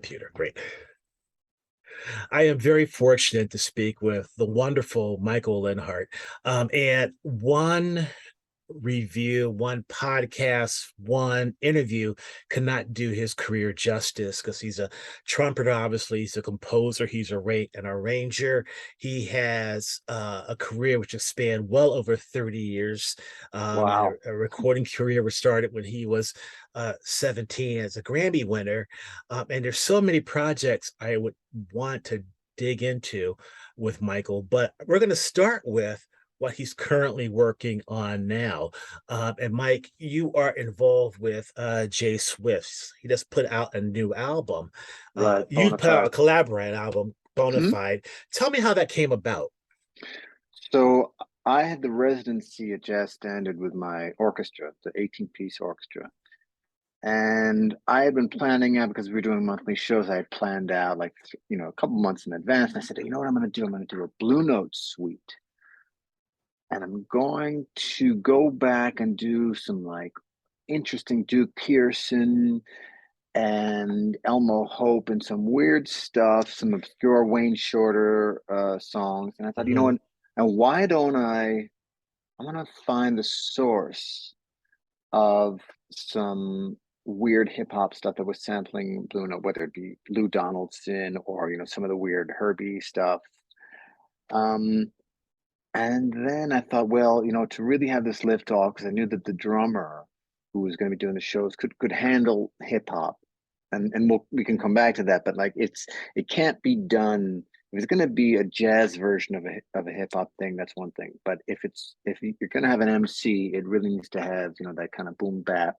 computer. Great. I am very fortunate to speak with the wonderful Michael Leonhart. And one review, one podcast, one interview cannot do his career justice because he's a trumpeter, obviously, he's a composer, he's an arranger. He has a career which has spanned well over 30 years, and Wow. a recording career was started when he was 17 as a Grammy winner. And there's so many projects I would want to dig into with Michael, but we're going to start with what he's currently working on now. And Mike, you are involved with JSWISS. He just put out a new album. Right. You put out a Bonafide. collaborate album, Mhm. Bonafide. Tell me how that came about. So I had the residency at Jazz Standard with my orchestra, the 18-piece orchestra. And I had been planning out because we were doing monthly shows. I had planned out like, a couple months in advance. And I said, you know what I'm going to do? I'm going to do a Blue Note suite. And I'm going to go back and do some like interesting Duke Pearson and Elmo Hope and some weird stuff, some obscure Wayne Shorter songs. And I thought, you know Hmm. what? And why don't I want to find the source of some weird hip hop stuff that was sampling Blue Note, whether it be Lou Donaldson or, some of the weird Herbie stuff. Um, and then I thought, well, to really have this lift off, because I knew that the drummer who was going to be doing the shows could handle hip hop, and we can come back to that. But like, it can't be done. If it's going to be a jazz version of a hip hop thing, that's one thing. But if you're going to have an MC, it really needs to have that kind of boom bap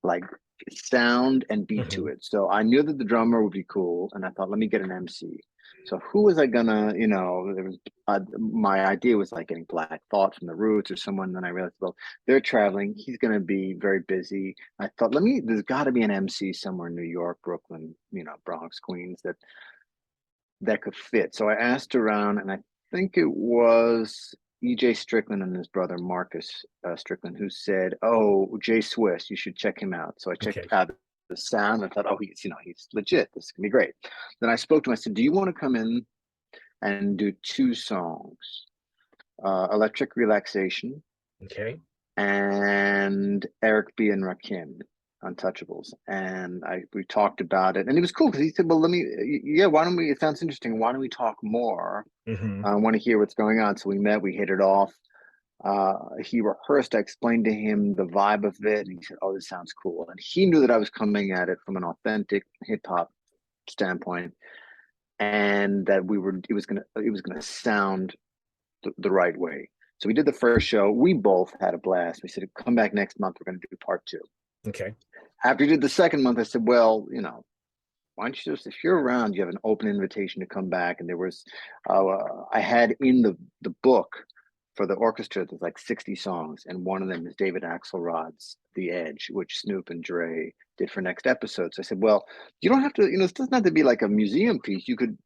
like sound and beat to Hmm. it. So I knew that the drummer would be cool, and I thought, let me get an MC. So who was I gonna, there was my idea was like getting Black Thought from the Roots or someone. Then I realized, well, they're traveling. He's gonna be very busy. I thought, there's got to be an MC somewhere in New York, Brooklyn, Bronx, Queens that could fit. So I asked around, and I think it was EJ Strickland and his brother Marcus Strickland who said, "Oh, JSWISS, you should check him out." So I checked Okay. out the sound. I thought, "Oh, he's legit. This is gonna be great." Then I spoke to him. I said, "Do you want to come in and do two songs, Electric Relaxation Okay. and Eric B. and Rakim, Untouchables?" And we talked about it, and it was cool because he said, "Well, yeah, why don't we? It sounds interesting. Why don't we talk more? Hmm. I want to hear what's going on." So we met, we hit it off. He rehearsed. I explained to him the vibe of it, and he said, "Oh, this sounds cool." And he knew that I was coming at it from an authentic hip hop standpoint, and that it was gonna sound the right way. So we did the first show. We both had a blast. We said, "Come back next month. We're going to do part two." Okay. After we did the second month, I said, "Well, why don't you just, if you're around, you have an open invitation to come back." And there was, I had in the book for the orchestra, there's like 60 songs, and one of them is David Axelrod's "The Edge," which Snoop and Dre did for next episode. So I said, "Well, you don't have to, it doesn't have to be like a museum piece. You could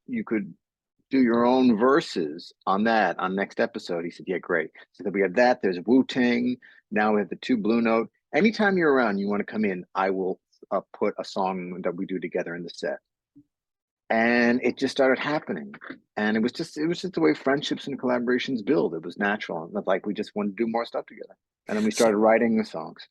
do your own verses on that on next episode." He said, "Yeah, great." So then we have that. There's Wu Tang. Now we have the two Blue Note. Anytime you're around, you want to come in, I will put a song that we do together in the set. And it just started happening. And it was just the way friendships and collaborations build. It was natural. And like we just wanted to do more stuff together. And then we So started writing the songs.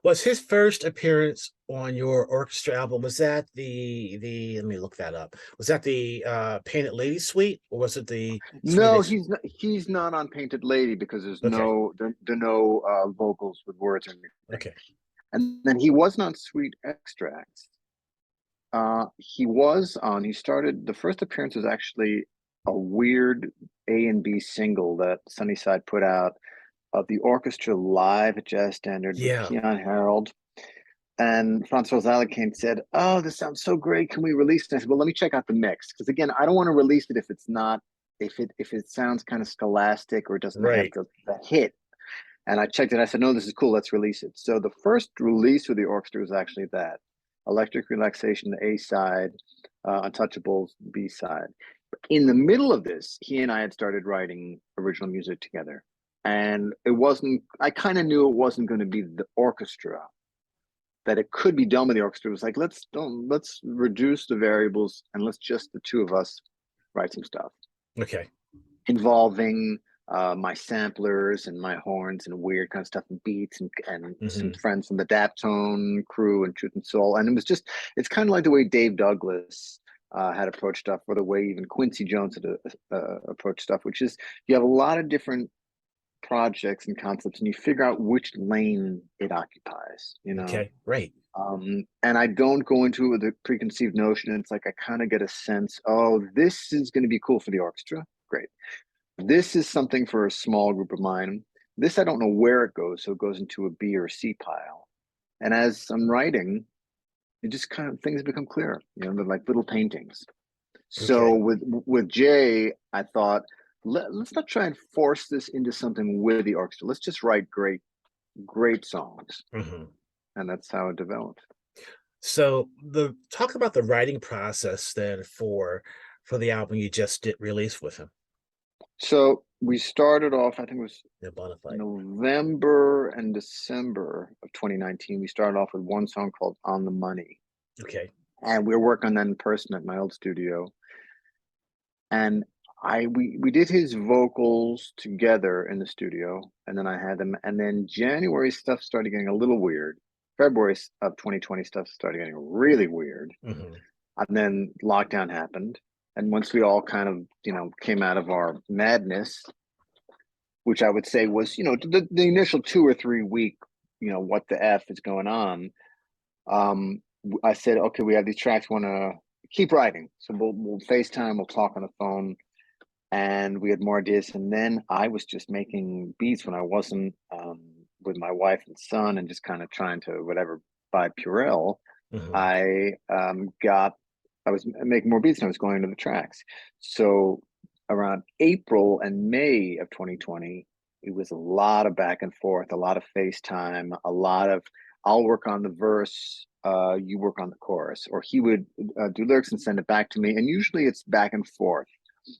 was his first appearance on your orchestra album, was that the let me look that up. Was that the Painted Lady Suite, or was it the No, Swedish? he's not on Painted Lady because there's Okay. no vocals with words or anything. Okay. And then he wasn't on Sweet Extracts. He started, the first appearance was actually a weird A and B single that Sunnyside put out of the orchestra live at Jazz Standard with Yeah. Keon Harold. And Francois Alicante said, "Oh, this sounds so great. Can we release it?" I said, "Well, let me check out the mix." Because again, I don't want to release it if it's not, if it sounds kind of scholastic or doesn't have Right. the hit. And I checked it. I said, "No, this is cool. Let's release it." So the first release with the orchestra was actually that Electric Relaxation, the A side, Untouchables, B side. In the middle of this, he and I had started writing original music together. And I kind of knew it wasn't going to be the orchestra that it could be done with the orchestra. It was like, let's reduce the variables and let's just the two of us write some stuff Okay. involving my samplers and my horns and weird kind of stuff and beats and some Hmm. friends from the Daptone crew and Truth and Soul. And it was just, it's kind of like the way Dave Douglas had approached stuff, or the way even Quincy Jones had approached stuff, which is you have a lot of different projects and concepts and you figure out which lane it occupies, you know. Okay. Right. And I don't go into it with a preconceived notion. It's like I kind of get a sense, oh, this is going to be cool for the orchestra. Great. This is something for a small group of mine. This I don't know where it goes, so it goes into a B or C pile. And as I'm writing, it just kind of things become clearer. You know, they're like little paintings. So Okay. with Jay, I thought let's not try and force this into something with the orchestra. Let's just write great songs, Hmm. and that's how it developed. So the talk about the writing process then for the album you just did release with him, So we started off, I think it was the Bonafide. November and December of 2019. We started off with one song called On the Money. Okay. And we were working on that in person at my old studio. And we did his vocals together in the studio, and then I had them. And then January stuff started getting a little weird. February of 2020 stuff started getting really weird. Hmm. And then lockdown happened. And once we all kind of, came out of our madness, which I would say was, the initial 2 or 3 week, what the F is going on. I said, okay, we have these tracks, want to keep writing. So we'll FaceTime, we'll talk on the phone, and we had more ideas. And then I was just making beats when I wasn't with my wife and son, and just kind of trying to whatever buy Purell. Hmm. I I was making more beats and I was going into the tracks. So around April and May of 2020, it was a lot of back and forth, a lot of FaceTime, a lot of I'll work on the verse, you work on the chorus, or he would do lyrics and send it back to me. And usually it's back and forth.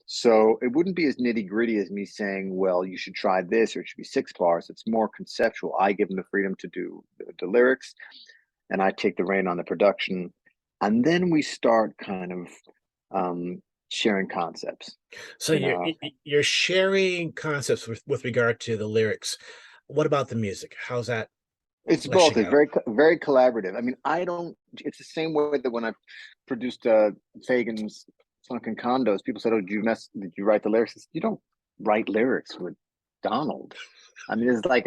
So it wouldn't be as nitty gritty as me saying, well, you should try this or it should be 6 bars. It's more conceptual. I give him the freedom to do the lyrics and I take the reign on the production. And then we start kind of sharing concepts, So you know. you're sharing concepts with regard to the lyrics. What about the music? How's that It's both. fleshing It's out? very collaborative. I mean, I don't. It's the same way that when I produced Fagan's Sunken Condos, people said, "Oh, did you write the lyrics?" I said, you don't write lyrics with Donald. I mean, it's like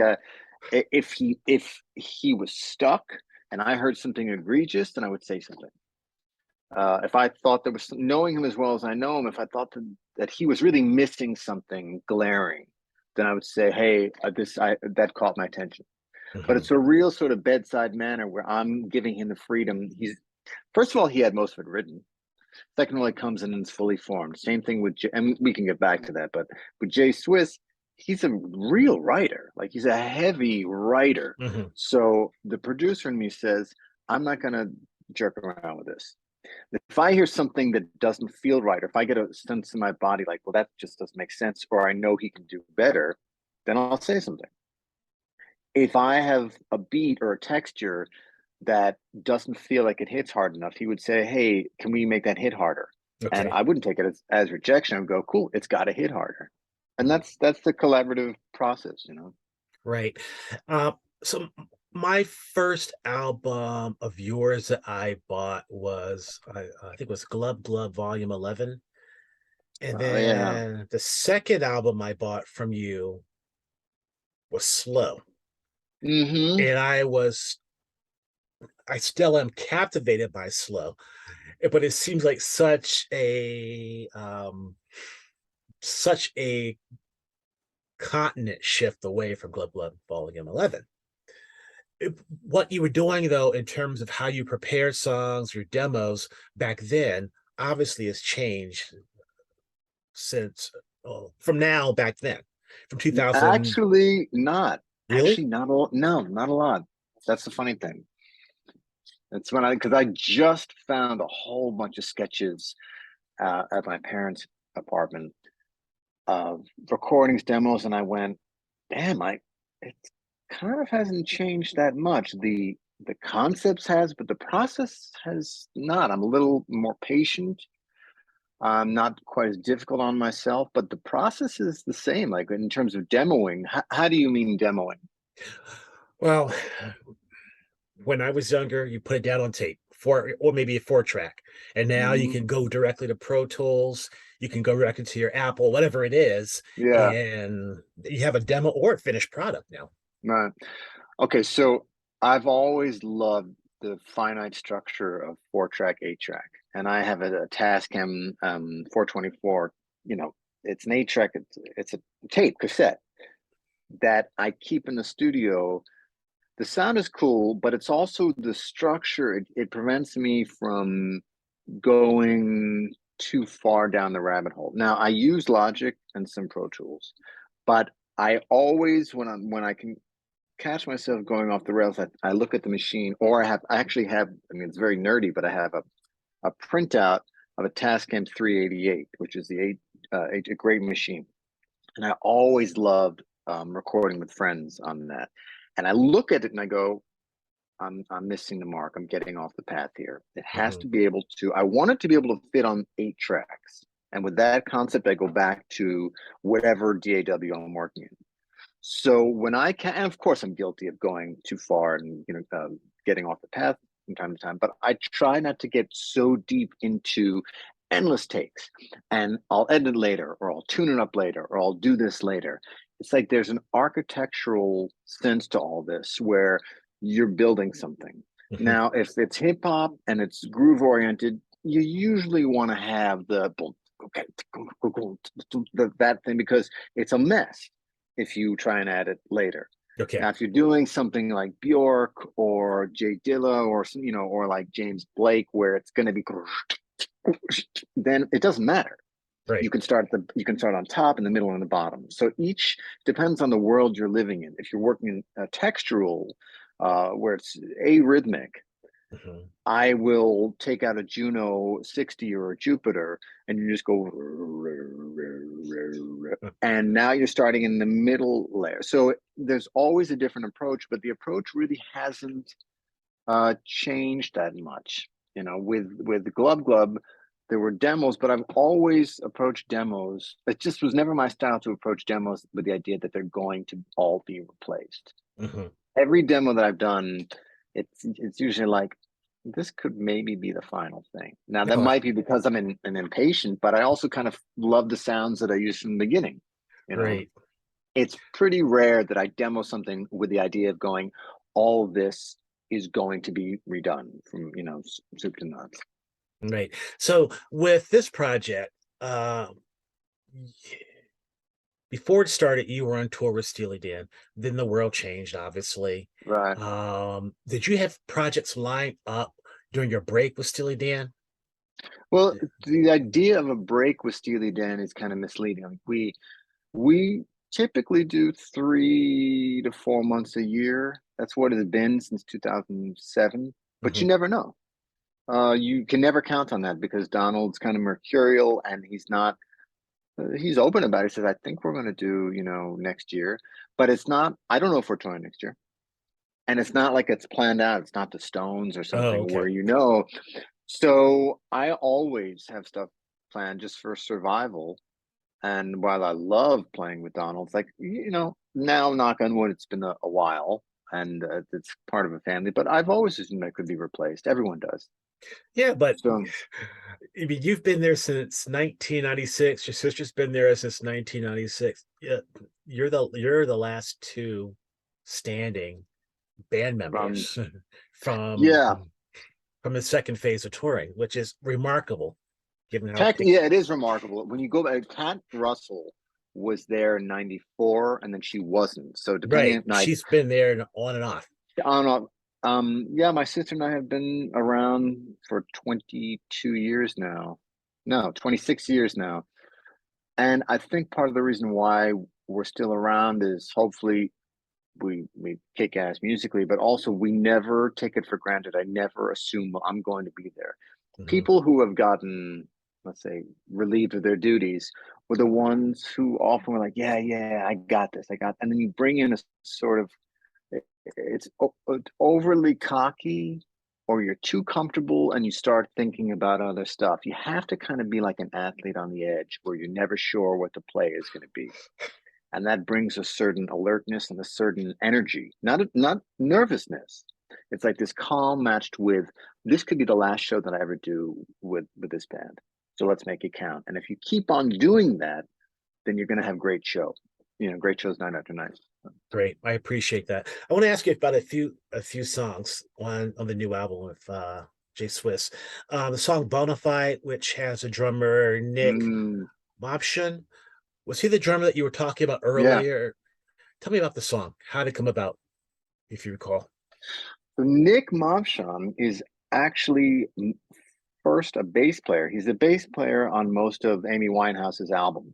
if he was stuck and I heard something egregious, then I would say something. If I thought there was, knowing him as well as I know him, if I thought that he was really missing something glaring, then I would say, "Hey, that caught my attention." But Hmm. it's a real sort of bedside manner where I'm giving him the freedom. He's First of all, he had most of it written. Second of all, it comes in and it's fully formed. Same thing with and we can get back to that. But with JSWISS, he's a real writer. Like he's a heavy writer. Hmm. So the producer in me says, I'm not gonna jerk around with this. If I hear something that doesn't feel right, or if I get a sense in my body like, well, that just doesn't make sense, or I know he can do better, then I'll say something. If I have a beat or a texture that doesn't feel like it hits hard enough, he would say, "Hey, can we make that hit harder?" And Okay. I wouldn't take it as rejection. I would go, "Cool, it's got to hit harder." And that's the collaborative process, you know. Right. Uh, so my first album of yours that I bought was I think it was Glub Glub Volume 11. And Oh yeah. then the second album I bought from you was Slow. Mm-hmm. And I still am captivated by Slow. But it seems like such a continent shift away from Glub Glub Volume 11. What you were doing though in terms of how you prepare songs or demos back then obviously has changed since from now back then from 2000. Actually, not. Really? Actually, not a lot. No, not a lot. That's the funny thing. That's when because I just found a whole bunch of sketches at my parents' apartment of recordings, demos, and I went, damn, it kind of hasn't changed that much. The concepts has, but the process has not. I'm a little more patient. I'm not quite as difficult on myself, but the process is the same. Like in terms of demoing, how do you mean demoing? Well, when I was younger, you put it down on tape, four or maybe a 4 track, and now you can Mm, go directly to Pro Tools. You can go directly to your Apple, whatever it is, yeah, and you have a demo or a finished product now. right. Okay, so I've always loved the finite structure of 4 track, 8 track, and I have a Tascam 424. You know, it's an 8 track. It's a tape cassette that I keep in the studio. The sound is cool, but it's also the structure. It prevents me from going too far down the rabbit hole. Now I use Logic and some Pro Tools, but I always when I can catch myself going off the rails, I look at the machine, or I actually have. I mean, it's very nerdy, but I have a printout of a Tascam 388, which is a great machine, and I always loved recording with friends on that. And I look at it and I go, I'm missing the mark. I'm getting off the path here. It has Mhm. to be able to. I want it to be able to fit on 8 tracks. And with that concept, I go back to whatever DAW I'm working in. So when I can, and of course, I'm guilty of going too far and getting off the path from time to time. But I try not to get so deep into endless takes, and I'll edit later, or I'll tune it up later, or I'll do this later. It's like there's an architectural sense to all this where you're building something. Mhm. Now, if it's hip hop and it's groove oriented, you usually want to have the okay, that thing because it's a mess if you try and add it later. Okay. Now, if you're doing something like Bjork or Jay Dilla or or like James Blake, where it's going to be, then it doesn't matter. Right. You can start on top, in the middle, and the bottom. So each depends on the world you're living in. If you're working in a textural, where it's arrhythmic, Mhm. I will take out a Juno 60 or a Jupiter and you just go, and now you're starting in the middle layer. So there's always a different approach, but the approach really hasn't changed that much. With Glub Glub, there were demos, but I've always approached demos. It just was never my style to approach demos with the idea that they're going to all be replaced. Mhm. Every demo that I've done, it's usually like this could maybe be the final thing. Now that Oh, might be because I'm an impatient, but I also kind of love the sounds that I used from the beginning. You know, right. it's pretty rare that I demo something with the idea of going, all of this is going to be redone from soup to nuts. Right. So with this project, before it started, you were on tour with Steely Dan. Then the world changed, obviously. Right. Did you have projects lined up during your break with Steely Dan? Well, the idea of a break with Steely Dan is kind of misleading. Like we typically do 3 to 4 months a year. That's what it's been since 2007. But you Mhm. never know. You can never count on that because Donald's kind of mercurial and he's not. He's open about it. He says, "I think we're going to do, next year, but it's not. I don't know if we're touring next year, and it's not like it's planned out. It's not the Stones or Oh, something okay. where So I always have stuff planned just for survival. And while I love playing with Donald, it's like, now knock on wood, it's been a while and it's part of a family, but I've always assumed I could be replaced. Everyone does. Yeah, but So, I mean, you've been there since 1996. Your sister's been there since 1996. Yeah, you're the last two standing band um, members from yeah, from the second phase of touring, which is remarkable given how quick. yeah, it is remarkable. When you go back, Kat Russell was there in '94 and then she wasn't. So depending Right. on like, She's been there and on and off. I don't know. Yeah, my sister and I have been around for 22 years now. No, 26 years now. And I think part of the reason why we're still around is hopefully we kick ass musically, but also we never take it for granted. I never assume I'm going to be there. Mhm. People who have gotten, let's say, relieved of their duties were the ones who often were like, yeah, yeah, I got this, I got, and then you bring in a sort of it's overly cocky, or you're too comfortable and you start thinking about other stuff. You have to kind of be like an athlete on the edge where you're never sure what the play is going to be. And that brings a certain alertness and a certain energy, not nervousness. It's like this calm matched with, this could be the last show that I ever do with this band. So let's make it count. And if you keep on doing that, then you're going to have great show, great shows night after night. Great. I appreciate that. I want to ask you about a few songs on the new album with JSWISS. The song Bonafide, which has a drummer, Nick Mm, Mobshan. Was he the drummer that you were talking about yeah. earlier? Tell me about the song. How did it come about, if you recall? So Nick Mavsham is actually first a bass player. He's a bass player on most of Amy Winehouse's album.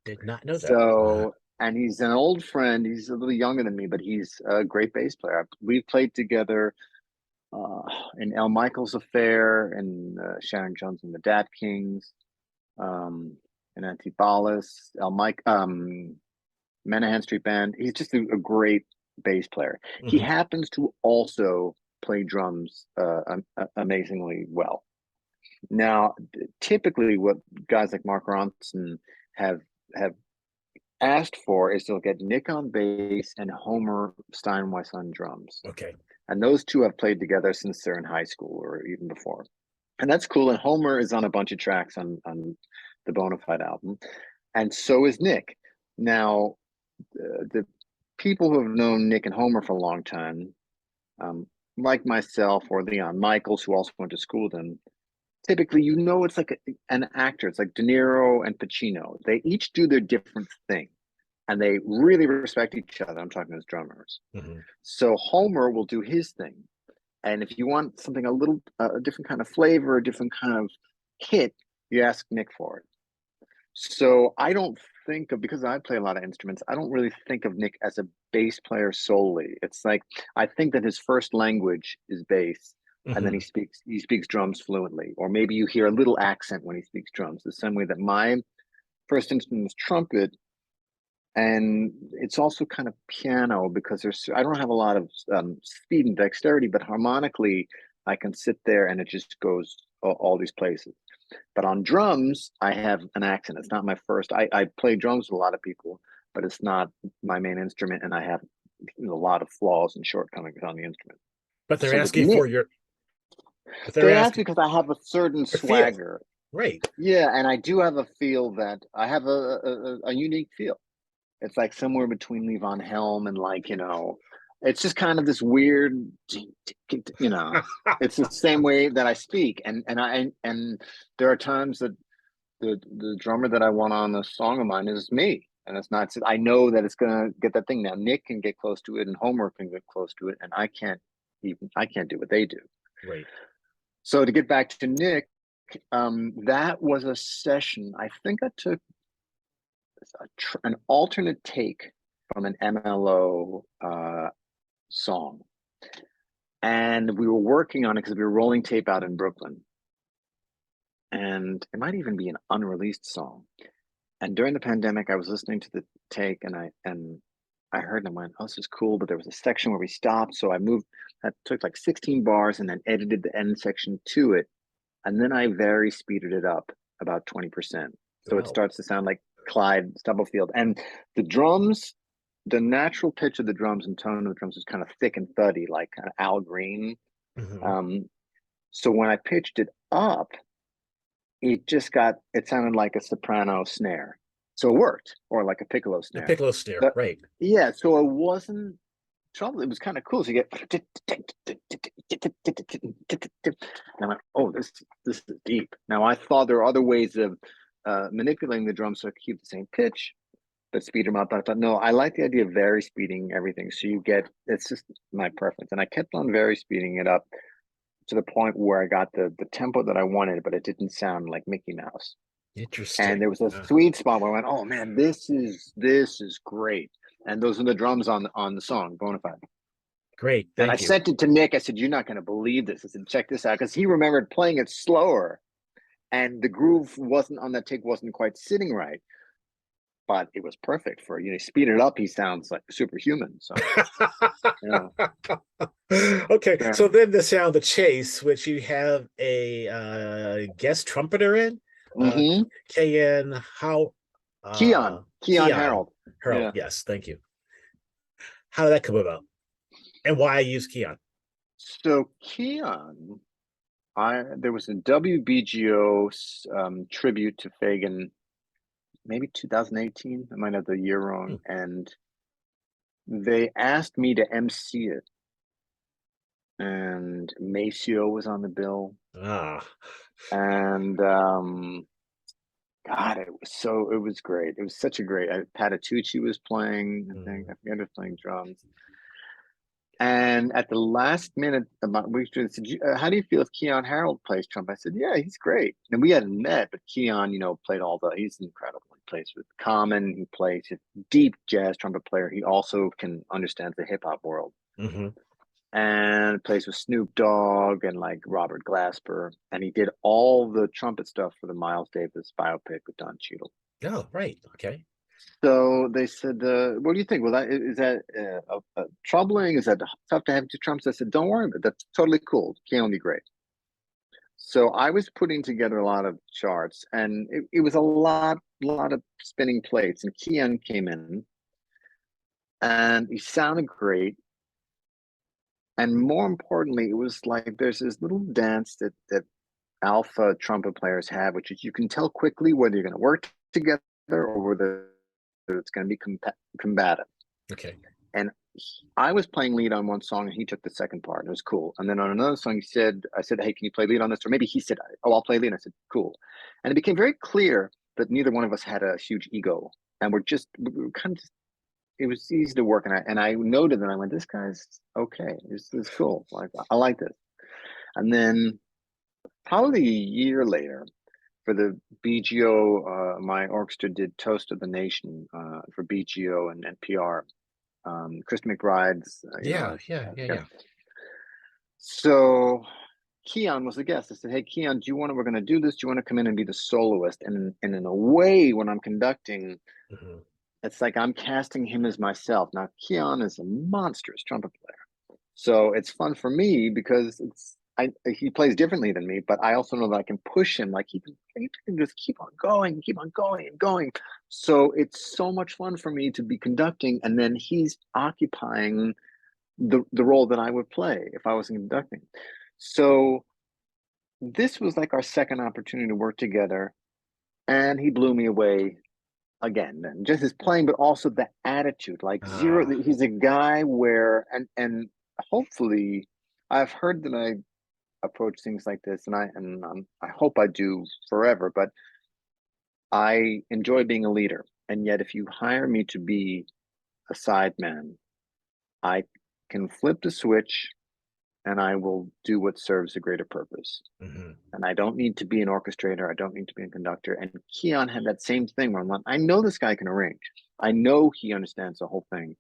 Did not know that. So, and he's an old friend. He's a little younger than me, but he's a great bass player. We've played together uh, in El Michael's Affair and Sharon Jones and the Dat Kings, and Antibalas, Menahan Street Band. He's just a great bass player. He Mhm. happens to also play drums amazingly well. Now, typically, what guys like Mark Ronson have asked for is to get Nick on bass and Homer Steinweiss on drums. Okay. And those two have played together since they're in high school or even before. And that's cool. And Homer is on a bunch of tracks on the Bonafide album. And so is Nick. Now, the people who have known Nick and Homer for a long time, like myself or Leon Michaels, who also went to school with them, typically, it's like an actor. It's like De Niro and Pacino. They each do their different thing, and they really respect each other. I'm talking as drummers. Mhm. So Homer will do his thing, and if you want something a different kind of flavor, a different kind of hit, you ask Nick for it. So I don't think of, because I play a lot of instruments, I don't really think of Nick as a bass player solely. It's like I think that his first language is bass, and then he Mhm. speaks drums fluently. Or maybe you hear a little accent when he speaks drums, the same way that my first instrument was trumpet, and it's also kind of piano because I don't have a lot of speed and dexterity, but harmonically I can sit there and it just goes all these places. But on drums, I have an accent. It's not my first. I play drums with a lot of people, but it's not my main instrument, and I have a lot of flaws and shortcomings on the instrument. But they're So with asking for Nick, your. But they're they ask asking because I have a certain your feel, swagger. right? Yeah, and I do have a feel that I have a unique feel. It's like somewhere between Levon Helm and it's just kind of this weird, you know. It's the same way that I speak, and there are times that the drummer that I want on a song of mine is me, and it's not. I know that it's gonna get that thing. Now Nick can get close to it, and Homer can get close to it, and I can't do what they do. Right. So to get back to Nick, that was a session. I think I took an alternate take from an MLO song, and we were working on it because we were rolling tape out in Brooklyn, and it might even be an unreleased song. And during the pandemic, I was listening to the take, and I heard and I went, "Oh, this is cool." But there was a section where we stopped, so I moved. That took like 16 bars, and then edited the end section to it, and then I very speeded it up about 20%, so it Wow. starts to sound like Clyde Stubblefield. And the drums, the natural pitch of the drums and tone of the drums is kind of thick and thuddy, like kind of Al Green. Mhm. Um, so when I pitched it up, it sounded like a soprano snare. So it worked, or like a piccolo The snare. piccolo snare, But right? yeah, so it wasn't trouble. It was kind of cool. So you get, and I'm like, oh, this is deep. Now I thought there are other ways of manipulating the drums so I keep the same pitch, but speed them up. But I thought, no, I like the idea of very speeding everything. So it's just my preference. And I kept on very speeding it up to the point where I got the tempo that I wanted, but it didn't sound like Mickey Mouse. And Interesting. there was a sweet spot where I went, "Oh man, this is great." And those are the drums on the song Bonafide. Great. And I Thank you. sent it to Nick. I said, "You're not going to believe this." I said, "Check this out," because he remembered playing it slower, and the groove wasn't on that take wasn't quite sitting right. but it was perfect for, speed it up. He sounds like superhuman. So yeah, Okay, yeah. so then the sound of Chase, which you have a guest trumpeter in, uh Mm-hmm. KN how Keon Keon Harold. Harold. Yeah. Yes, thank you. How did that come about? And why I use Keon? So Keon, there was a WBGO tribute to Fagan, maybe 2018. I might have the year Hmm. wrong, and they asked me to MC it, and Maceo was on the bill, Ah. and God, it was great. It was such a great. Patitucci was playing. I think Mm, I forget who was playing drums. And at the last minute, about we said, "How do you feel if Keon Harold plays trumpet?" I said, "Yeah, he's great." And we hadn't met, but Keon, played all the. He's incredible. He plays with Common. He plays a deep jazz trumpet player. He also can understand the hip hop world mhm. and plays with Snoop Dogg and like Robert Glasper. And he did all the trumpet stuff for the Miles Davis biopic with Don Cheadle. Oh, right. Okay. So they said, "What do you think? Well, is that troubling? Is that tough to have two trumpets?" I said, "Don't worry about it. That's totally cool. Keon will be great." So I was putting together a lot of charts, and it was a lot of spinning plates. And Keon came in, and he sounded great. And more importantly, it was like there's this little dance that alpha trumpet players have, which is you can tell quickly whether you're going to work together or whether it's going to be combative. Okay. And I was playing lead on one song and he took the second part. It was cool. And then on another song, I said, "Hey, can you play lead on this?" Or maybe he said, "Oh, I'll play lead." And I said, "Cool." And it became very clear that neither one of us had a huge ego. And we were kind of just, it was easy to work. And I noted that I went, "This guy's okay. This is cool. Like, I like this." And then probably a year later, for the BGO, my orchestra did Toast of the Nation for BGO and NPR. Chris McBride's, Yeah, yeah, yeah, yeah. yeah. So Keon was the guest. I said, "Hey, Keon, we're going to do this. Do you want to come in and be the soloist?" And in a way, when I'm conducting, Mhm. it's like I'm casting him as myself. Now, Keon is a monstrous trumpet player. So it's fun for me because he plays differently than me, but I also know that I can push him. Like he can just keep on going and going. So it's so much fun for me to be conducting, and then he's occupying the role that I would play if I wasn't conducting. So this was like our second opportunity to work together, and he blew me away again. And just his playing, but also the attitude, like zero. Ah. He's a guy where, and hopefully, I've heard that I approach things like this, I hope I do forever. But I enjoy being a leader, and yet if you hire me to be a sideman, I can flip the switch and I will do what serves a greater purpose. Mhm. And I don't need to be an orchestrator. I don't need to be a conductor. And Keon had that same thing where I'm like, I know this guy can arrange. I know he understands the whole thing.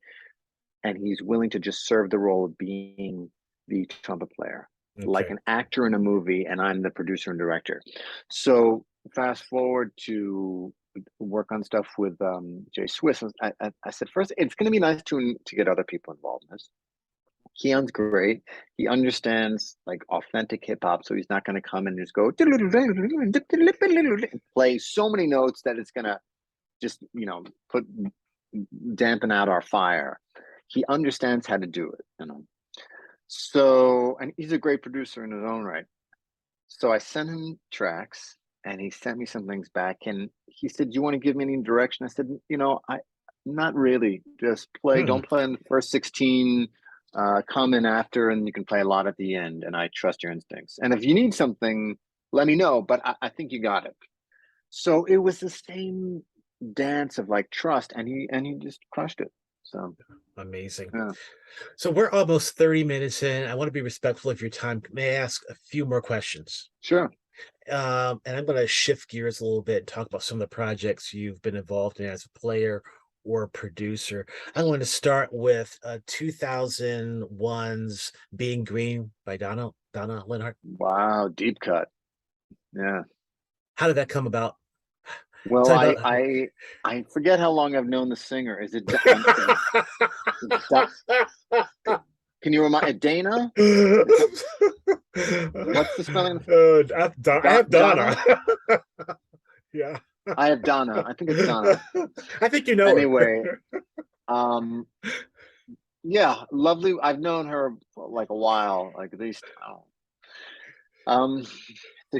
And he's willing to just serve the role of being the trumpet player, like Okay. an actor in a movie, and I'm the producer and director. So fast forward to work on stuff with JSWISS. I said, first, it's going to be nice to get other people involved in this. Keon's great. He understands like authentic hip hop, so he's not going to come and just go play so many notes that it's going to just put dampen out our fire. He understands how to do it. So, and he's a great producer in his own right. So I sent him tracks, and he sent me some things back, and he said, "Do you want to give me any direction?" I said, I not really. Just play. Hmm. Don't play in the first 16. Come in after, and you can play a lot at the end. And I trust your instincts. And if you need something, let me know. But I think you got it. So it was the same dance of like trust, and he just crushed it. So Amazing. yeah, So we're almost 30 minutes in. I want to be respectful of your time. May I ask a few more questions? sure. And I'm going to shift gears a little bit and talk about some of the projects you've been involved in as a player or producer. I'm going to start with 2001's Being Green by Donna Leonhart. Wow, deep cut. Yeah. How did that come about? Well, Tell me about. I forget how long I've known the singer. Is it can you remind Dana? Is that what's the spelling? I have Donna. Donna? Yeah. I have Donna. I think it's Donna. I think you know her. Anyway, um, yeah, lovely. I've known her for like a while, like at least. Um, so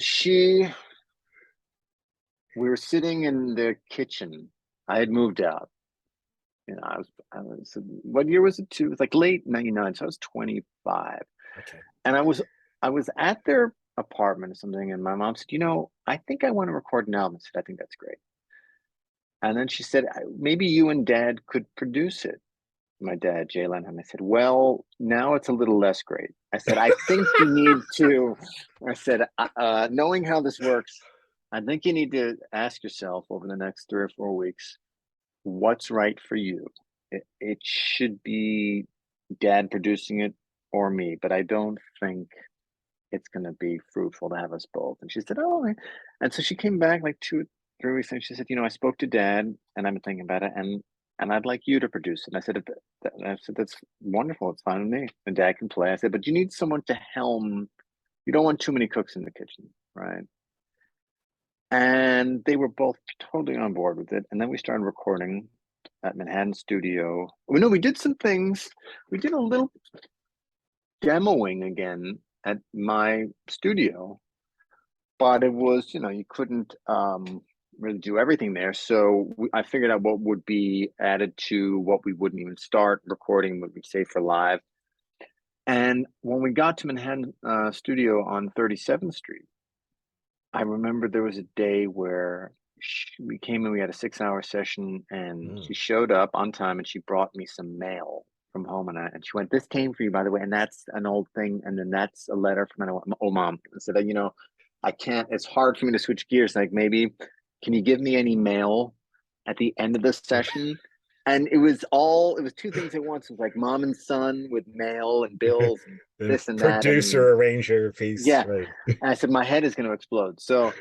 we were sitting in the kitchen. I had moved out. You know, I was, what year was it too? It was like late 99. So I was 25. Okay. And I was at their apartment or something. And my mom said, I think I want to record an album. I said, I think that's great. And then she said, maybe you and dad could produce it. My dad, Jay Leonhart. I said, well, now it's a little less great. I said, I think you need to, I said, knowing how this works, I think you need to ask yourself over the next 3 or 4 weeks, what's right for you. It should be dad producing it or me, but I don't think it's going to be fruitful to have us both. And she said, oh, and so she came back like 2 or 3 weeks and she said, I spoke to dad and I've been thinking about it and I'd like you to produce it. And I said, that's wonderful. It's fine with me. And dad can play. I said, but you need someone to helm. You don't want too many cooks in the kitchen, right? And they were both totally on board with it. And then we started recording at Manhattan Studio. Well, no, we did some things. We did a little demoing again at my studio, but it was, you couldn't really do everything there. So I figured out what would be added to what we wouldn't even start recording, what we'd save for live. And when we got to Manhattan Studio on 37th Street, I remember there was a day where we came in, we had a 6-hour session, and Mm. she showed up on time and she brought me some mail from home. And she went, this came for you, by the way. And that's an old thing. And then that's a letter from an old mom. I said, I can't, it's hard for me to switch gears. Like, maybe, can you give me any mail at the end of the session? And it was two things at once. It was like mom and son with mail and bills and The this and that. And producer arranger piece, yeah. right? And I said, my head is going to explode. So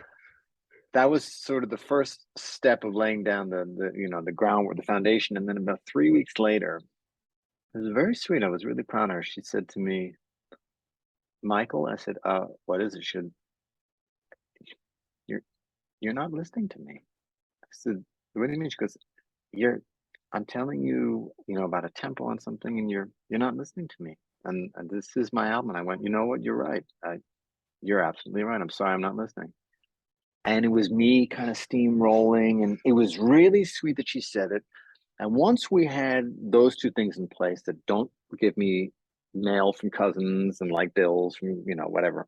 that was sort of the first step of laying down the groundwork, the foundation. And then about 3 weeks later, it was very sweet. I was really proud of her. She said to me, Michael, I said, what is it? You're you're not listening to me. I said, what do you mean? She goes, I'm telling you, about a tempo on something, and you're not listening to me. And this is my album. And I went, you know what? You're right. You're absolutely right. I'm sorry, I'm not listening. And it was me kind of steamrolling, and it was really sweet that she said it. And once we had those two things in place, that don't give me mail from cousins and like bills from whatever,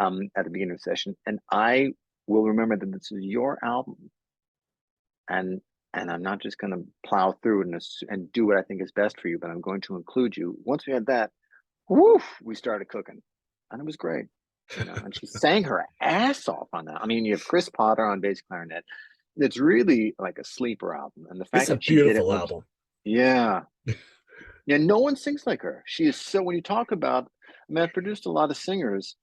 at the beginning of the session, and I will remember that this is your album, and I'm not just going to plow through it and do what I think is best for you, but I'm going to include you. Once we had that, woof, we started cooking, and it was great. And she sang her ass off on that. I mean, you have Chris Potter on bass clarinet. It's really like a sleeper album, and the It's fact a that she did it beautiful with, album. yeah, yeah, no one sings like her. She is so. When you talk about, I mean, I've produced a lot of singers.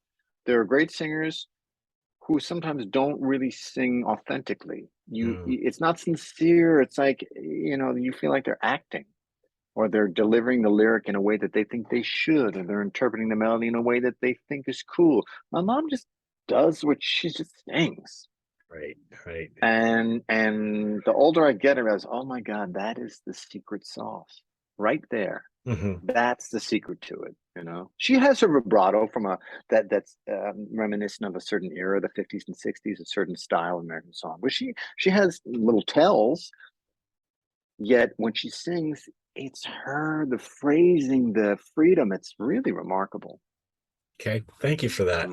There are great singers who sometimes don't really sing authentically. Mm, It's not sincere. It's like, you feel like they're acting, or they're delivering the lyric in a way that they think they should, or they're interpreting the melody in a way that they think is cool. My mom just does what she just sings. right, right. And the older I get, I realize, oh my God, that is the secret sauce right there. Hmm. That's the secret to it. She has her vibrato from that's reminiscent of a certain era, the 50s and 60s, a certain style of American song, but she has little tells. Yet when she sings, it's her, the phrasing, the freedom. It's really remarkable. Okay, thank you for that.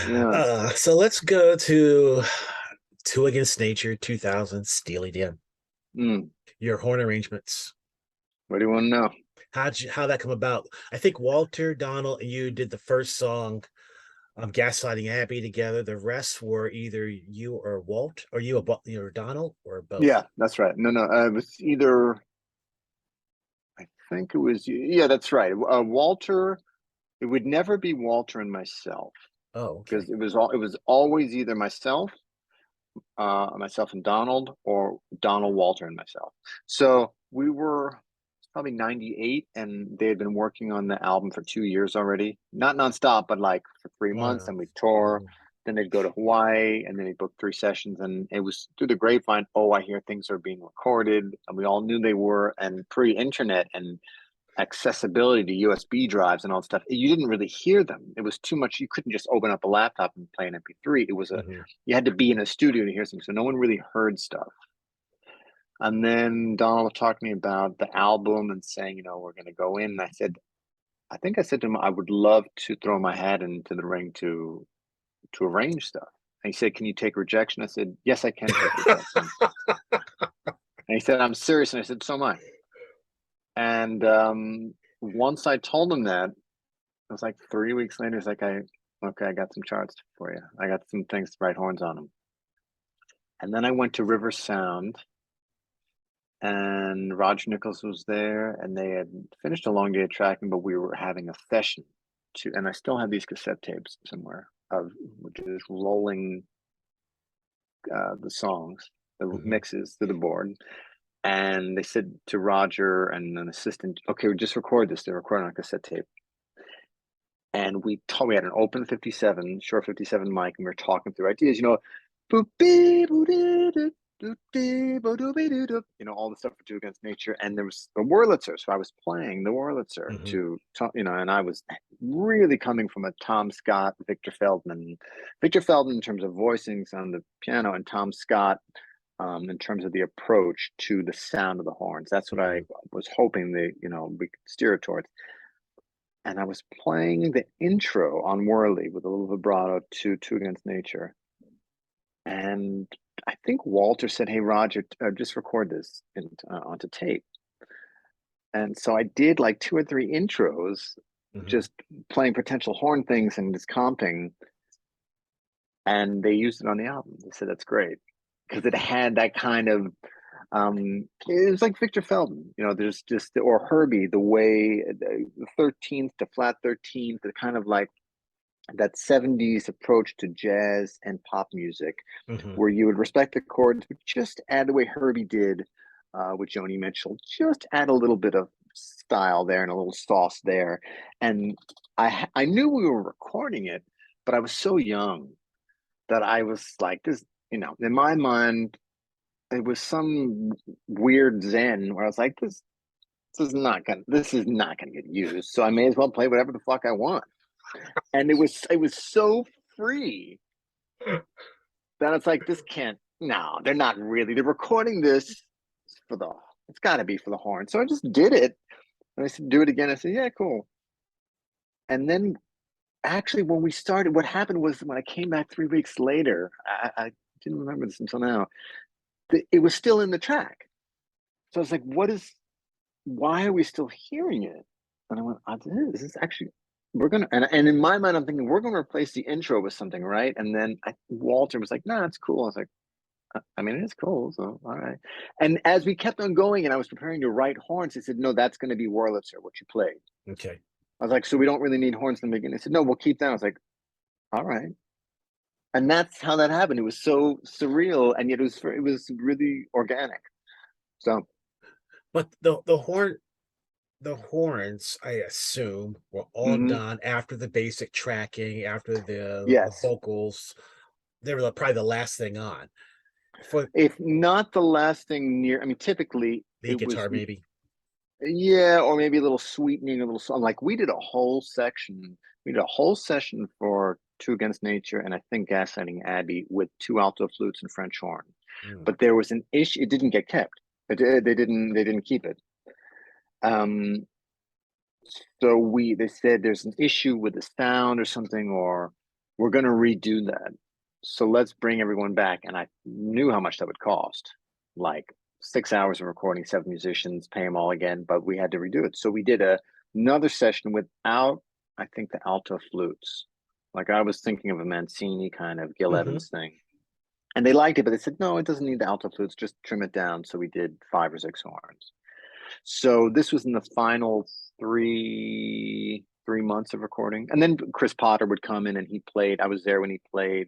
Yeah. So let's go to Two Against Nature 2000, Steely Dan. Mm. Your horn arrangements. What do you want to know? How that come about? I think Walter, Donald, and you did the first song, Gaslighting Abby, together. The rest were either you or Walt, or you or Donald, or both. Yeah, that's right. No, no, it was either. I think it was. Yeah, that's right. Walter. It would never be Walter and myself, Oh, because okay. it was always either myself, myself and Donald, or Donald, Walter, and myself. So we were probably 98, and they had been working on the album for 2 years already. Not nonstop, but like for 3 months, Wow. and we'd tour. Mhm. Then they'd go to Hawaii, and then they'd book 3 sessions. And it was through the grapevine, oh, I hear things are being recorded. And we all knew they were. And pre-internet and accessibility to USB drives and all that stuff, you didn't really hear them. It was too much. You couldn't just open up a laptop and play an MP3. Mhm. You had to be in a studio to hear something. So no one really heard stuff. And then Donald talked to me about the album and saying, we're going to go in. And I think I said to him, I would love to throw my hat into the ring to arrange stuff. And he said, can you take rejection? I said, yes, I can take rejection. And he said, I'm serious. And I said, so am I. And once I told him that, it was like 3 weeks later, it's like, okay, I got some charts for you. I got some things to write horns on them. And then I went to River Sound, and Roger Nichols was there, and they had finished a long day of tracking, but we were having a session and I still have these cassette tapes somewhere of just rolling the songs, the Mhm. mixes to the board. And they said to Roger and an assistant, okay, we just record this. They're recording on a cassette tape. And we had an open 57, short 57 mic, and we were talking through ideas, all the stuff for Two Against Nature. And there was the Wurlitzer. So I was playing the Wurlitzer Mhm. and I was really coming from a Tom Scott, Victor Feldman in terms of voicings on the piano, and Tom Scott in terms of the approach to the sound of the horns. That's what I Mhm. was hoping we could steer it towards. And I was playing the intro on Whirly with a little vibrato to Two Against Nature. And I think Walter said, hey, Roger, just record this onto tape. And so I did like 2 or 3 intros, Mhm. just playing potential horn things and just comping. And they used it on the album. They said, that's great. Because it had that kind of, it was like Victor Feldman, there's just, or Herbie, the way the 13th to flat 13th, the kind of like that 70s approach to jazz and pop music, Mhm. where you would respect the chords, but just add the way Herbie did with Joni Mitchell, just add a little bit of style there and a little sauce there. And I knew we were recording it, but I was so young that I was like, this, in my mind, it was some weird zen where I was like, this is not gonna get used. So I may as well play whatever the fuck I want. And it was so free that it's like, this can't, no, they're not really, they're recording this for the, it's got to be for the horn. So I just did it, and I said, do it again. I said, yeah, cool. And then actually, when we started, what happened was when I came back 3 weeks later, I didn't remember this until now, it was still in the track. So I was like, why are we still hearing it? And I went, this is actually, we're gonna, and in my mind, I'm thinking we're gonna replace the intro with something, right? And then Walter was like, no, it's cool. I was like, I mean, it is cool, so all right. And as we kept on going, and I was preparing to write horns, he said, no, that's going to be Wurlitzer, what you played. Okay. I was like, so we don't really need horns in the beginning. He said, no, we'll keep that. I was like, all right. And that's how that happened. It was so surreal, and yet it was really organic. So, But the horns, I assume, were all mhm. done after the basic tracking, after the Yes. vocals. They were probably the last thing on for If not the last thing near, I mean, typically the it was, guitar, maybe. yeah, or maybe a little sweetening, a little song. Like we did a whole section, we did a whole session for Two Against Nature, and I think Gaslighting Abbey with 2 alto flutes and French horn. Mm. But there was an issue; it didn't get kept. They didn't keep it. Um, so they said there's an issue with the sound or something, or we're going to redo that. So let's bring everyone back. And I knew how much that would cost, like 6 hours of recording, 7 musicians, pay them all again, but we had to redo it. So we did another session without, I think, the alto flutes. Like I was thinking of a Mancini kind of Gil Hmm. Evans thing. And they liked it, but they said, no, it doesn't need the alto flutes, just trim it down. So we did 5 or 6 horns. So this was in the final three months of recording, and then Chris Potter would come in and he played. I was there when he played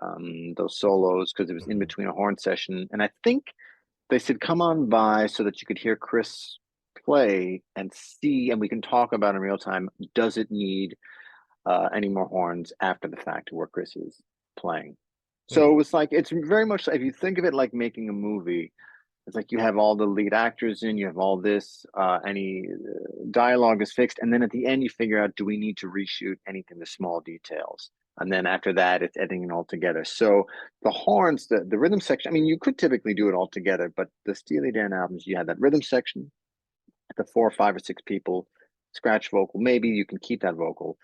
those solos, because it was in Mhm. between a horn session. And I think they said, come on by so that you could hear Chris play and see, and we can talk about in real time, does it need any more horns after the fact where Chris is playing? So Mm. it was like, it's very much, if you think of it like making a movie, it's like you have all the lead actors in, you have all this, any dialogue is fixed, and then at the end you figure out, do we need to reshoot anything, the small details? And then after that, it's editing it all together. So the horns, the rhythm section, I mean, you could typically do it all together, but the Steely Dan albums, you had that rhythm section, the 4 or 5 or 6 people, scratch vocal, maybe you can keep that vocal.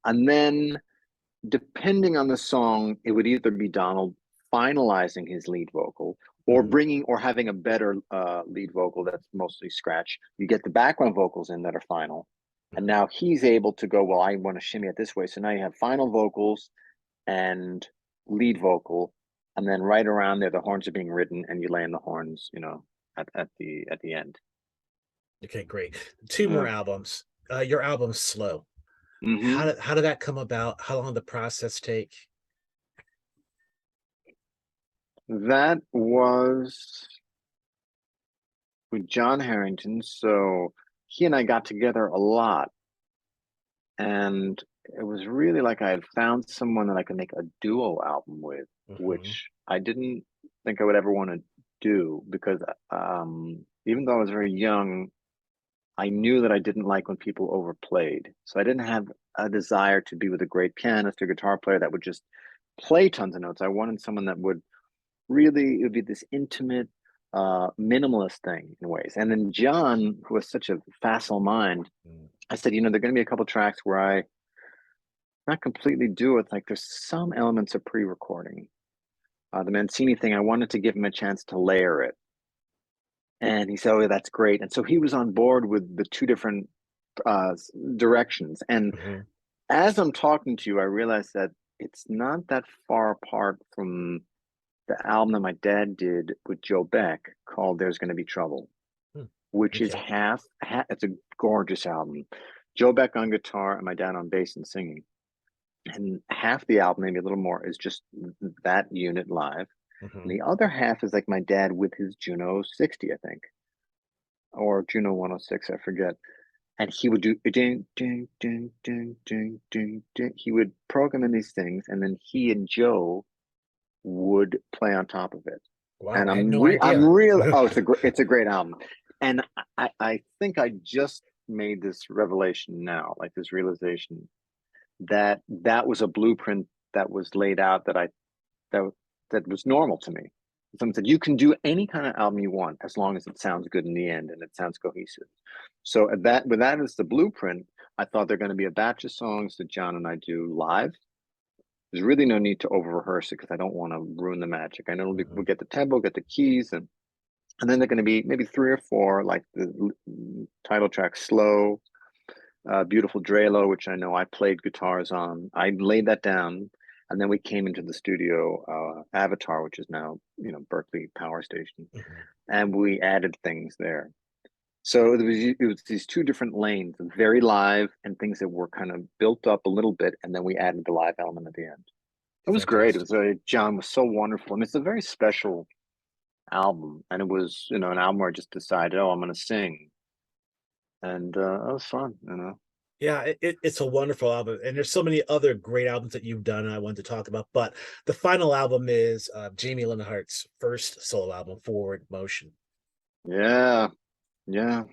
And then depending on the song, it would either be Donald finalizing his lead vocal or Mhm. bringing or having a better lead vocal that's mostly scratch. You get the background vocals in that are final. And Mhm. now he's able to go, well, I want to shimmy it this way. So now you have final vocals and lead vocal. And then right around there, the horns are being written and you lay in the horns, at the end. Okay, great. Two more Yeah. albums. Your album's Slow. Hmm. How did that come about? How long did the process take? That was with John Harrington. So he and I got together a lot. And it was really like I had found someone that I could make a duo album with, Mhm. which I didn't think I would ever want to do because even though I was very young, I knew that I didn't like when people overplayed. So I didn't have a desire to be with a great pianist or guitar player that would just play tons of notes. I wanted someone that would really, it would be this intimate, minimalist thing in ways. And then John, who was such a facile mind, Mm. I said, there are going to be a couple tracks where I not completely do it. Like there's some elements of pre-recording. The Mancini thing, I wanted to give him a chance to layer it. And he said, oh, that's great. And so he was on board with the two different uh, directions. And Mhm. as I'm talking to you, I realized that it's not that far apart from the album that my dad did with Joe Beck called There's Gonna Be Trouble, Hmm. which is Okay. half it's a gorgeous album. Joe Beck on guitar and my dad on bass and singing. And half the album, maybe a little more, is just that unit live. And Mhm. the other half is like my dad with his Juno 60, I think, or Juno 106, I forget. And he would do ding, ding, ding, ding, ding, ding, ding. He would program in these things, and then he and Joe would play on top of it. Wow, And I had I'm no re I'm idea. real. Oh, it's a great album. And I think I just made this revelation now, like this realization that that was a blueprint that was laid out that that was normal to me. Someone said you can do any kind of album you want as long as it sounds good in the end and it sounds cohesive. So at that with that as the blueprint, I thought they're going to be a batch of songs that John and I do live. There's really no need to over rehearse it because I don't want to ruin the magic. I know we'll Mhm. get the tempo, get the keys, and then they're going to be maybe 3 or 4 like the title track "Slow," Beautiful Drelo, which I know I played guitars on. I laid that down, and then we came into the studio, Avatar, which is now Berkeley Power Station, Mhm. and we added things there. So it was these two different lanes, very live and things that were kind of built up a little bit, and then we added the live element at the end. It was great. It was Fantastic. John was so wonderful, and it's a very special album. And it was an album where I just decided, oh, I'm going to sing, and it was fun. Yeah, it's a wonderful album, and there's so many other great albums that you've done, and I wanted to talk about. But the final album is Jamie Leonhart's first solo album, Forward Motion. Yeah, yeah.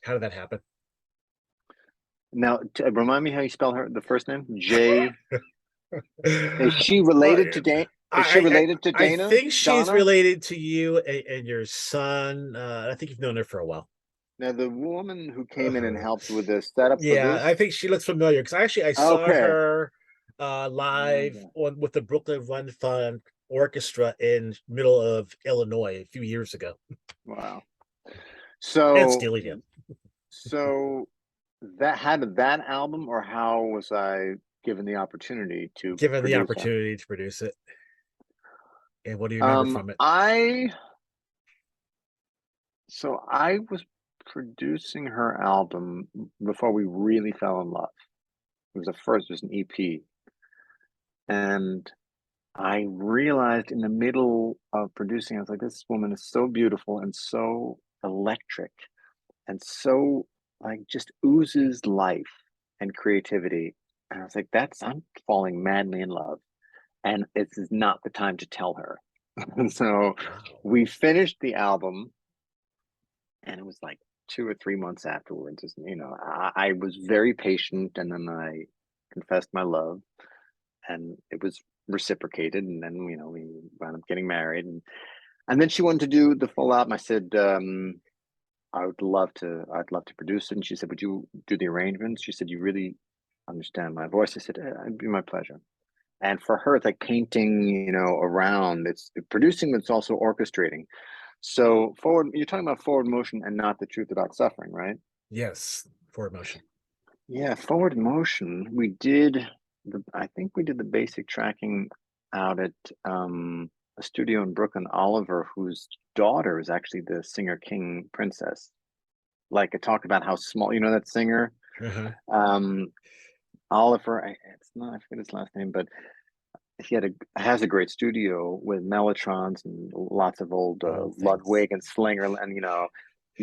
How did that happen? Now, remind me how you spell the first name. J. Is she Uh, related to Dan? Is she related to I Dana? think she's Donna? related to you and your son. I think you've known her for a while. Now, the woman who came in and helped with the setup for Yeah, I this. think she looks familiar because I saw Okay. her live with the Brooklyn Run Fund Orchestra in middle of Illinois a few years ago, Wow. and So, Steely Dan. so that how did that album, or how was I given the opportunity to Given the produce that? opportunity to produce it, and what do you remember from it? I was producing her album before we really fell in love. It was an EP, and I realized in the middle of producing, I was like, this woman is so beautiful and so electric and so like just oozes life and creativity. And I was like, I'm falling madly in love. And this is not the time to tell her. So Wow. we finished the album, and it was like 2 or 3 months afterwards. I was very patient, and then I confessed my love, and it was reciprocated. And then we wound up getting married, and then she wanted to do the full album. I said, I'd love to produce it. And she said, would you do the arrangements? She said, you really understand my voice? I said, it'd be my pleasure. And for her, it's like painting, around. It's producing, but it's also orchestrating. So you're talking about forward motion and not the truth about suffering, right? Yes, forward motion. Yeah, forward motion. I think we did the basic tracking out at a studio in Brooklyn, Oliver, whose daughter is actually the singer King Princess. Like, it talked about how small, that singer, Uh-huh. um, Oliver. It's not, I forget his last name, but has a great studio with Mellotrons and lots of old Oh, thanks. Ludwig and Slinger, and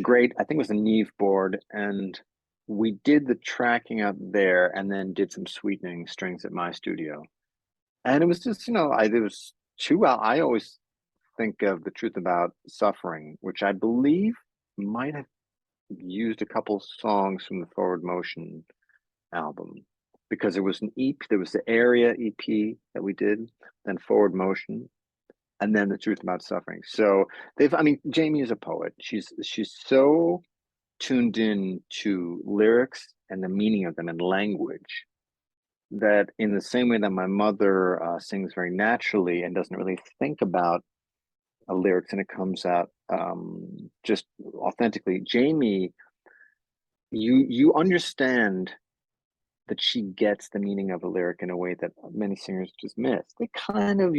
great. I think it was a Neve board, and we did the tracking out there, and then did some sweetening strings at my studio. And it was just, there was two out. I always think of The Truth About Suffering, which I believe might have used a couple songs from the Forward Motion album, because there was an EP, there was the Area EP that we did, then Forward Motion, and then The Truth About Suffering. So I mean, Jamie is a poet. She's so tuned in to lyrics and the meaning of them and language, that in the same way that my mother sings very naturally and doesn't really think about lyrics, and it comes out just authentically, Jamie, you understand that she gets the meaning of a lyric in a way that many singers just miss. They kind of,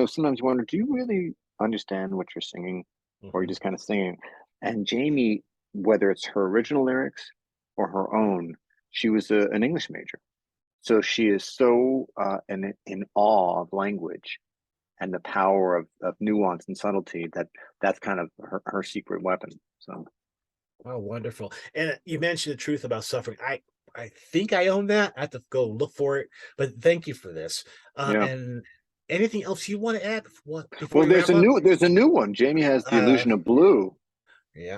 sometimes you wonder, do you really understand what you're singing, or are you Mhm. just kind of singing? And Jamie, whether it's her original lyrics or her own, she was an English major. So she is so in awe of language and the power of nuance and subtlety, that's kind of her secret weapon. So, Oh, wonderful. And you mentioned the truth about suffering. I think I own that. I have to go look for it. But thank you for this. yeah. And anything else you want to add before Well, we wrap up? there's a new one. Jamie has The Uh, Illusion of Blue, yeah,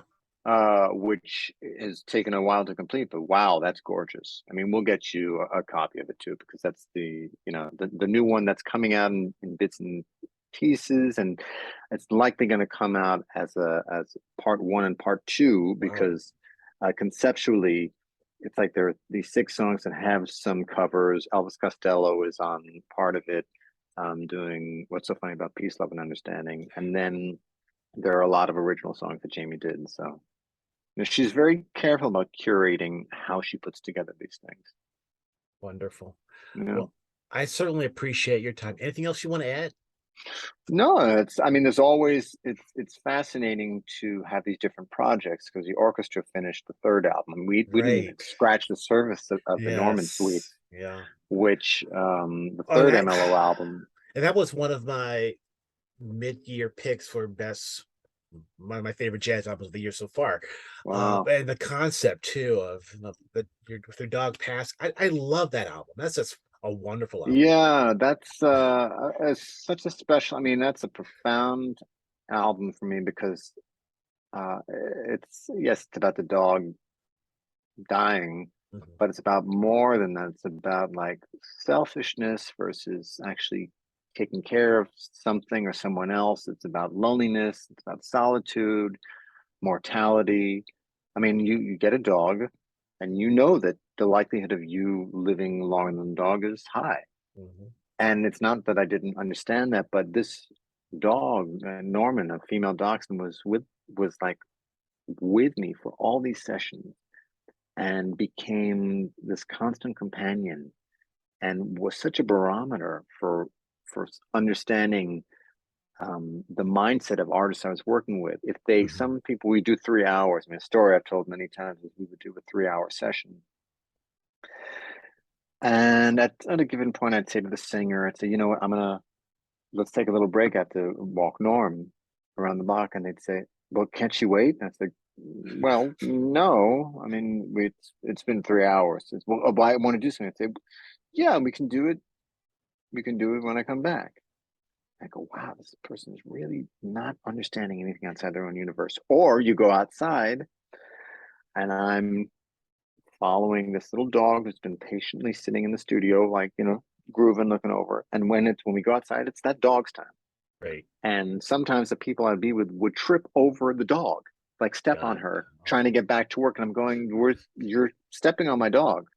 which has taken a while to complete, but wow, that's gorgeous. I mean, we'll get you a copy of it too, because that's the new one that's coming out in bits and pieces, and it's likely going to come out as part one and part two, wow. because conceptually, it's like there are these 6 songs that have some covers. Elvis Costello is on part of it, doing What's So Funny About Peace, Love, and Understanding, and then there are a lot of original songs that Jamie did. So she's very careful about curating how she puts together these things. Wonderful. You know, Well, I certainly appreciate your time. Anything else you want to add? no, I mean, there's always it's fascinating to have these different projects, because the orchestra finished the third album, and we didn't even Right. scratch the surface of the Norman Suite, Yes. Yeah. which the Oh, third that MLO album. and that was one of my mid-year picks for best, one of my favorite jazz albums of the year so far. Wow. And the concept too of with their dog pass. I love that album. That's just a wonderful album. Yeah, that's such a special. I mean, that's a profound album for me, because uh, it's, yes, it's about the dog dying, Mhm. but it's about more than that. It's about like selfishness versus actually taking care of something or someone else. It's about loneliness. It's about solitude, mortality. I mean, you get a dog, and you know that the likelihood of you living longer than the dog is high. Mhm. And it's not that I didn't understand that, but this dog, Norman, a female dachshund, was like with me for all these sessions, and became this constant companion, and was such a barometer for understanding the mindset of artists I was working with. Mhm. Some people, we do 3 hours. I mean, a story I've told many times is we would do a 3 hour session. And at a given point, I'd say to the singer, I'd say, you know what, let's take a little break. I have to walk Norm around the block. And they'd say, well, can't she wait? And I said, well, no. I mean, it's been 3 hours. It's, well, oh, I want to do something. I'd say, yeah, we can do it. We can do it when I come back. I go, wow, this person is really not understanding anything outside their own universe. Or you go outside and I'm following this little dog who's been patiently sitting in the studio, like, grooving, looking over. And when we go outside, it's that dog's time. Right. And sometimes the people I'd be with would trip over the dog, like step on God. her, trying to get back to work. And I'm going, you're stepping on my dog.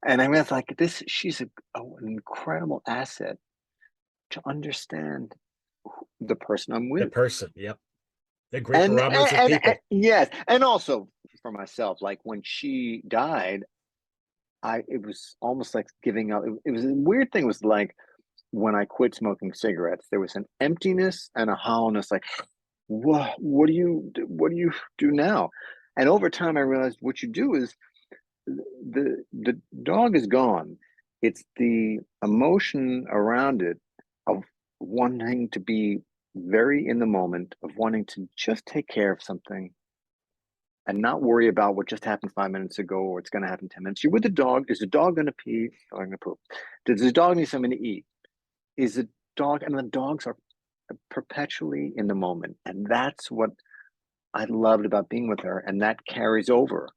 And I was like, she's an incredible asset to understand the person I'm The with. person. Yep. They're great And, barometers of people. yes. And also for myself, like when she died, it was almost like giving up. It was a weird thing. It was like when I quit smoking cigarettes, there was an emptiness and a hollowness, like, what do you do now? And over time I realized what you do is the dog is gone. It's the emotion around it of wanting to be very in the moment, of wanting to just take care of something and not worry about what just happened 5 minutes ago or it's going to happen 10 minutes. You're with the dog. Is the dog going to pee? Or going to poop? Does the dog need something to eat? Is the dog, and the dogs are perpetually in the moment. And that's what I loved about being with her. And that carries over,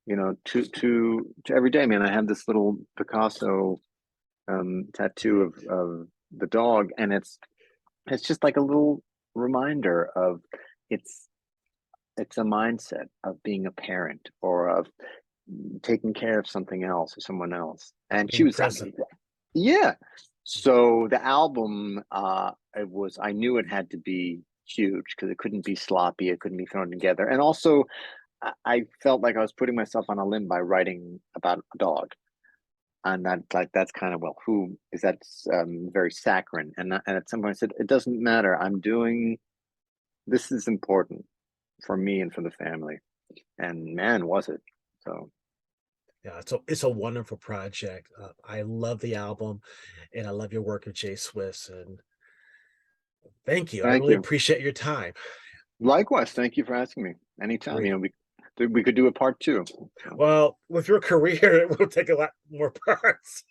to every day. Man, I have this little Picasso tattoo of the dog, and it's just like a little reminder of it's it's a mindset of being a parent or of taking care of something else or someone else. And she Being was, present. yeah. So the album, I knew it had to be huge because it couldn't be sloppy, it couldn't be thrown together. And also, I felt like I was putting myself on a limb by writing about a dog. And that's kind of, well, who is that? Very saccharine. And at some point I said, it doesn't matter. This is important for me and for the family. And man, was it. So Yeah, it's a wonderful project. I love the album, and I love your work with JSWISS. And thank you. I thank really you. appreciate your time. Likewise, thank you for asking me. Anytime, Great. we could do a part two. So, Well, with your career, it will take a lot more parts,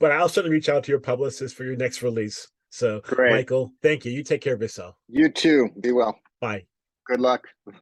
but I'll certainly reach out to your publicist for your next release. So, great. Michael, thank you. You take care of yourself. You too. Be well. Bye. Good luck.